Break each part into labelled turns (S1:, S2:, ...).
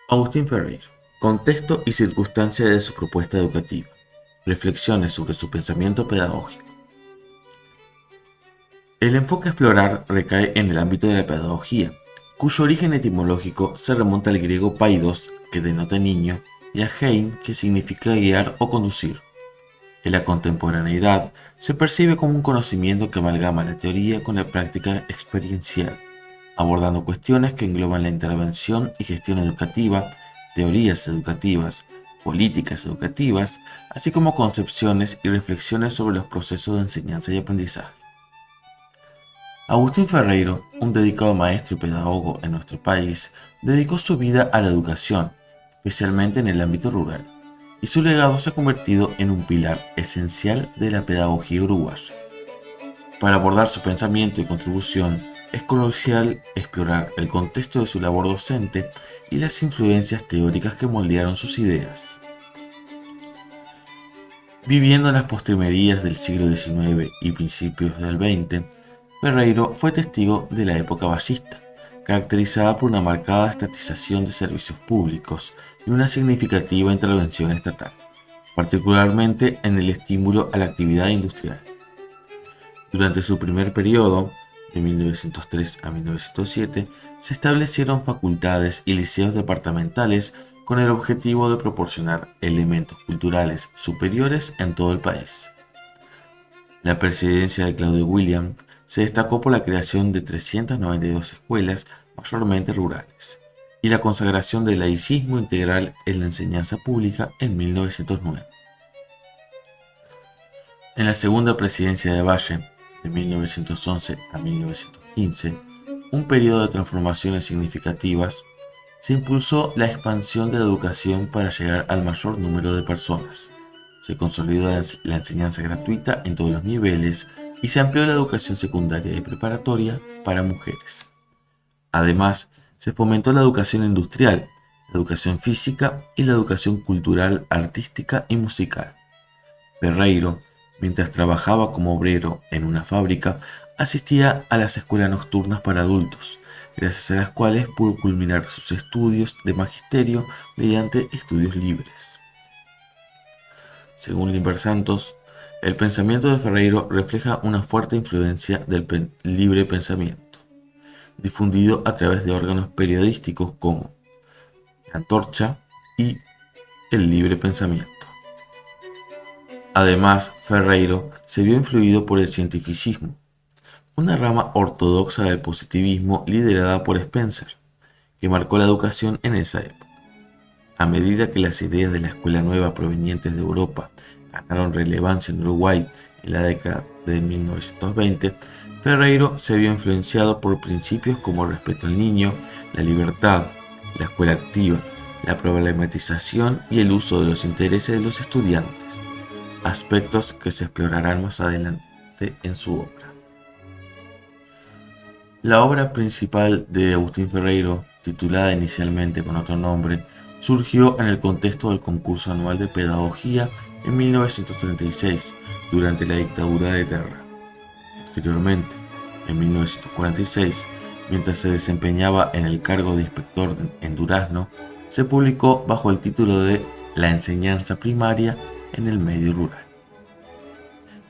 S1: Agustín Ferreiro. Contexto y circunstancias de su propuesta educativa. Reflexiones sobre su pensamiento pedagógico. El enfoque a explorar recae en el ámbito de la pedagogía, cuyo origen etimológico se remonta al griego paidos, que denota niño, y a heim, que significa guiar o conducir. En la contemporaneidad, se percibe como un conocimiento que amalgama la teoría con la práctica experiencial, abordando cuestiones que engloban la intervención y gestión educativa, teorías educativas, políticas educativas, así como concepciones y reflexiones sobre los procesos de enseñanza y aprendizaje. Agustín Ferreiro, un dedicado maestro y pedagogo en nuestro país, dedicó su vida a la educación, especialmente en el ámbito rural, y su legado se ha convertido en un pilar esencial de la pedagogía uruguaya. Para abordar su pensamiento y contribución, es crucial explorar el contexto de su labor docente y las influencias teóricas que moldearon sus ideas. Viviendo en las postrimerías del siglo XIX y principios del XX, Ferreiro fue testigo de la época vallista, caracterizada por una marcada estatización de servicios públicos y una significativa intervención estatal, particularmente en el estímulo a la actividad industrial. Durante su primer periodo, de 1903 a 1907, se establecieron facultades y liceos departamentales con el objetivo de proporcionar elementos culturales superiores en todo el país. La presidencia de Claudio William se destacó por la creación de 392 escuelas, mayormente rurales, y la consagración del laicismo integral en la enseñanza pública en 1909. En la segunda presidencia de Valle, de 1911 a 1915, un periodo de transformaciones significativas, se impulsó la expansión de la educación para llegar al mayor número de personas. Se consolidó la enseñanza gratuita en todos los niveles y se amplió la educación secundaria y preparatoria para mujeres. Además, se fomentó la educación industrial, la educación física y la educación cultural, artística y musical. Ferreiro, mientras trabajaba como obrero en una fábrica, asistía a las escuelas nocturnas para adultos, gracias a las cuales pudo culminar sus estudios de magisterio mediante estudios libres. Según Limber Santos, el pensamiento de Ferreiro refleja una fuerte influencia del libre pensamiento, difundido a través de órganos periodísticos como La Antorcha y El Libre Pensamiento. Además, Ferreiro se vio influido por el cientificismo, una rama ortodoxa del positivismo liderada por Spencer, que marcó la educación en esa época. A medida que las ideas de la escuela nueva provenientes de Europa ganaron relevancia en Uruguay en la década de 1920, Ferreiro se vio influenciado por principios como el respeto al niño, la libertad, la escuela activa, la problematización y el uso de los intereses de los estudiantes, aspectos que se explorarán más adelante en su obra. La obra principal de Agustín Ferreiro, titulada inicialmente con otro nombre, surgió en el contexto del concurso anual de pedagogía en 1936, durante la dictadura de Terra. Posteriormente, en 1946, mientras se desempeñaba en el cargo de inspector en Durazno, se publicó bajo el título de La enseñanza primaria en el medio rural.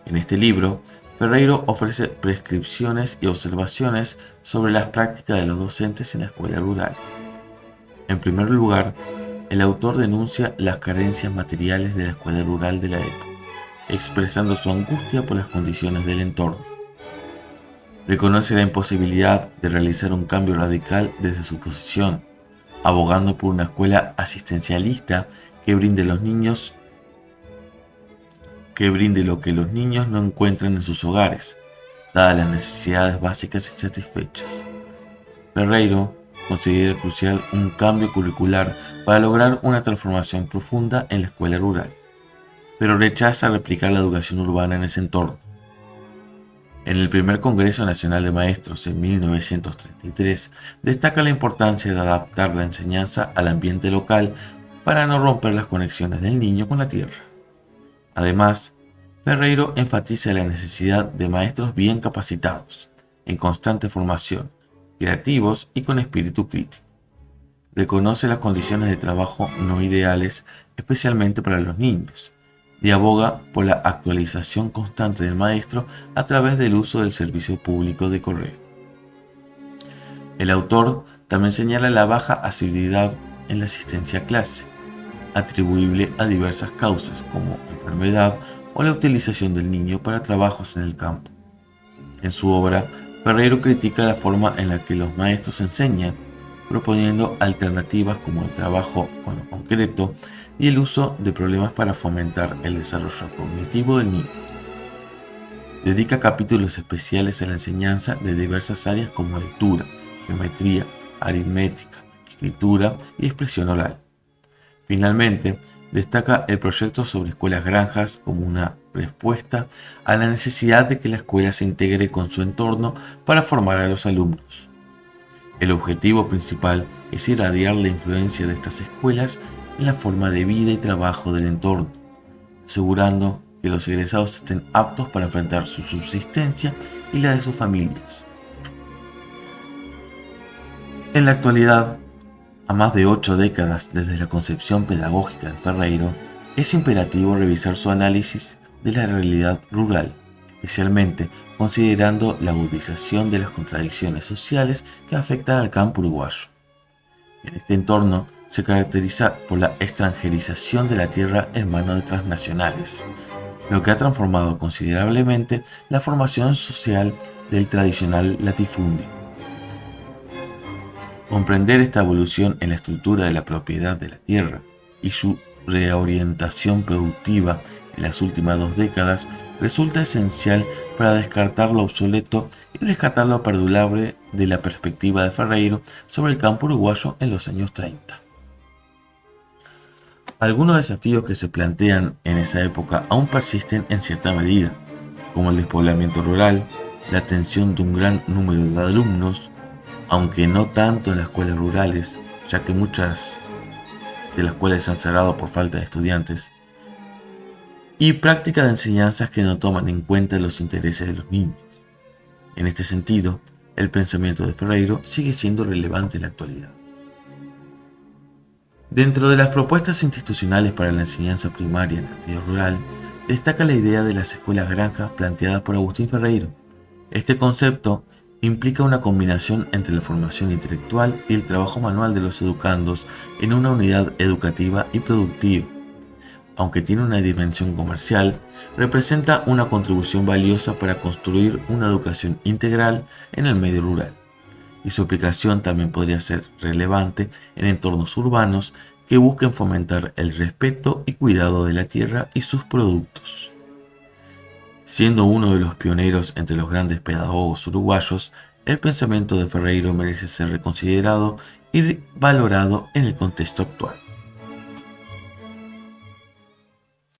S1: En este libro, Ferreiro ofrece prescripciones y observaciones sobre las prácticas de los docentes en la escuela rural. En primer lugar, el autor denuncia las carencias materiales de la escuela rural de la época, expresando su angustia por las condiciones del entorno. Reconoce la imposibilidad de realizar un cambio radical desde su posición, abogando por una escuela asistencialista que brinde lo que los niños no encuentran en sus hogares, dadas las necesidades básicas insatisfechas. Ferreiro considera crucial un cambio curricular para lograr una transformación profunda en la escuela rural, pero rechaza replicar la educación urbana en ese entorno. En el primer Congreso Nacional de Maestros en 1933, destaca la importancia de adaptar la enseñanza al ambiente local para no romper las conexiones del niño con la tierra. Además, Ferreiro enfatiza la necesidad de maestros bien capacitados, en constante formación, creativos y con espíritu crítico. reconoce las condiciones de trabajo no ideales, especialmente para los niños, y aboga por la actualización constante del maestro a través del uso del servicio público de correo. El autor también señala la baja asiduidad en la asistencia a clase, atribuible a diversas causas como enfermedad o la utilización del niño para trabajos en el campo. En su obra, Ferreiro critica la forma en la que los maestros enseñan, proponiendo alternativas como el trabajo con lo concreto y el uso de problemas para fomentar el desarrollo cognitivo del niño. Dedica capítulos especiales a la enseñanza de diversas áreas como lectura, geometría, aritmética, escritura y expresión oral. Finalmente, destaca el proyecto sobre escuelas granjas como una respuesta a la necesidad de que la escuela se integre con su entorno para formar a los alumnos. El objetivo principal es irradiar la influencia de estas escuelas en la forma de vida y trabajo del entorno, asegurando que los egresados estén aptos para enfrentar su subsistencia y la de sus familias. En la actualidad, a más de 8 décadas desde la concepción pedagógica de Ferreiro, es imperativo revisar su análisis de la realidad rural, especialmente considerando la agudización de las contradicciones sociales que afectan al campo uruguayo. En este entorno se caracteriza por la extranjerización de la tierra en manos de transnacionales, lo que ha transformado considerablemente la formación social del tradicional latifundio. Comprender esta evolución en la estructura de la propiedad de la tierra y su reorientación productiva en las últimas 2 décadas resulta esencial para descartar lo obsoleto y rescatar lo perdurable de la perspectiva de Ferreiro sobre el campo uruguayo en los años 30. Algunos desafíos que se plantean en esa época aún persisten en cierta medida, como el despoblamiento rural, la atención de un gran número de alumnos, aunque no tanto en las escuelas rurales, ya que muchas de las cuales se han cerrado por falta de estudiantes, y práctica de enseñanzas que no toman en cuenta los intereses de los niños. En este sentido, el pensamiento de Ferreiro sigue siendo relevante en la actualidad. Dentro de las propuestas institucionales para la enseñanza primaria en el medio rural, destaca la idea de las escuelas granjas planteada por Agustín Ferreiro. Este concepto implica una combinación entre la formación intelectual y el trabajo manual de los educandos en una unidad educativa y productiva. Aunque tiene una dimensión comercial, representa una contribución valiosa para construir una educación integral en el medio rural, y su aplicación también podría ser relevante en entornos urbanos que busquen fomentar el respeto y cuidado de la tierra y sus productos. Siendo uno de los pioneros entre los grandes pedagogos uruguayos, el pensamiento de Ferreiro merece ser reconsiderado y valorado en el contexto actual.